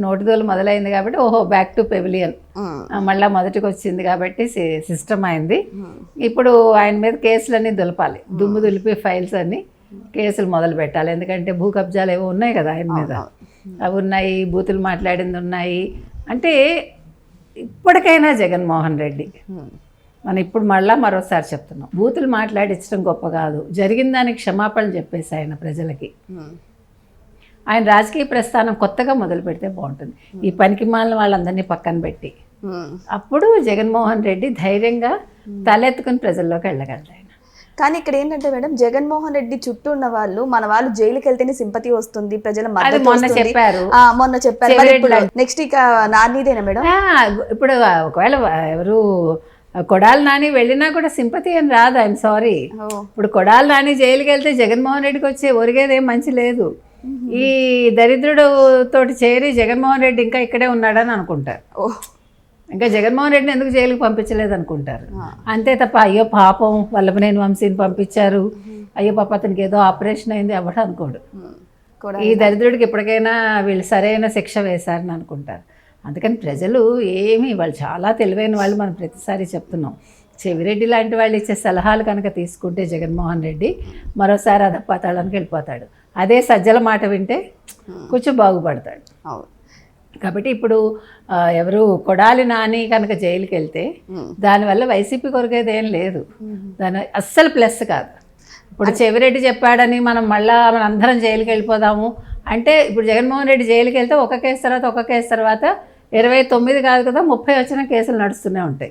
నోటిదోలు మొదలైంది కాబట్టి ఓహో బ్యాక్ టు పెవిలియన్ మళ్ళీ మొదటికి వచ్చింది కాబట్టి సిస్టమ్ అయింది. ఇప్పుడు ఆయన మీద కేసులన్నీ దులపాలి, దుమ్ము దులిపి ఫైల్స్ అన్ని కేసులు మొదలు పెట్టాలి. ఎందుకంటే భూ కబ్జాలు ఏవో ఉన్నాయి కదా ఆయన మీద, అవి ఉన్నాయి, బూతులు మాట్లాడింది ఉన్నాయి. అంటే ఇప్పటికైనా జగన్మోహన్ రెడ్డి మనం ఇప్పుడు మరోసారి చెప్తున్నాం, బూతులు మాట్లాడించడం గొప్ప కాదు, జరిగిన దానికి క్షమాపణలు చెప్పేసి ఆయన ప్రజలకి ఆయన రాజకీయ ప్రస్థానం కొత్తగా మొదలు పెడితే బాగుంటుంది. ఈ పనికి మాలిన వాళ్ళందరినీ పక్కన పెట్టి అప్పుడు జగన్మోహన్ రెడ్డి ధైర్యంగా తలెత్తుకుని ప్రజల్లోకి వెళ్ళగలరు. ఆయన కానీ ఇక్కడ ఏంటంటే మేడం, జగన్మోహన్ రెడ్డి చుట్టూ ఉన్న వాళ్ళు మన వాళ్ళు జైలుకి వెళ్తేనే సింపతి వస్తుంది, ప్రజల మద్దతు మొన్న చెప్పారు. నెక్స్ట్ ఇక నానిదేనా మేడం? ఇప్పుడు ఒకవేళ ఎవరు కొడాలి నాని వెళ్ళినా కూడా సింపతి అని రాదు. I'm sorry. ఇప్పుడు కొడాలి నాని జైలుకి వెళ్తే జగన్మోహన్ రెడ్డికి వచ్చే ఒరిగేది ఏం మంచి లేదు. ఈ దరిద్రుడు తోటి చేరి జగన్మోహన్ రెడ్డి ఇంకా ఇక్కడే ఉన్నాడని అనుకుంటారు. ఇంకా జగన్మోహన్ రెడ్డిని ఎందుకు జైలుకి పంపించలేదు అనుకుంటారు. అంతే తప్ప అయ్యో పాపం వల్లభనేని వంశీని పంపించారు, అయ్యో పాప అతనికి ఏదో ఆపరేషన్ అయింది ఎవడు అనుకోడు. ఈ దరిద్రుడికి ఎప్పటికైనా వీళ్ళు సరైన శిక్ష వేశారని అనుకుంటారు. అందుకని ప్రజలు వాళ్ళు చాలా తెలివైన వాళ్ళు, మనం ప్రతిసారి చెప్తున్నాం. చెవిరెడ్డి లాంటి వాళ్ళు ఇచ్చే సలహాలు కనుక తీసుకుంటే జగన్మోహన్ రెడ్డి మరోసారి అధపాతాళానికి వెళ్ళిపోతాడు. అదే సజ్జల మాట వింటే కొంచెం బాగుపడతాడు. కాబట్టి ఇప్పుడు ఎవరు కొడాలి నాని కనుక జైలుకి వెళ్తే దానివల్ల వైసీపీ కొరికేది ఏం లేదు, దాని అస్సలు ప్లస్ కాదు. ఇప్పుడు చెవిరెడ్డి చెప్పాడని మనం అందరం జైలుకి వెళ్ళిపోదాము అంటే, ఇప్పుడు జగన్మోహన్ రెడ్డి జైలుకి వెళ్తే ఒక కేసు తర్వాత 29 కాదు కదా 30 వచ్చిన కేసులు నడుస్తూనే ఉంటాయి.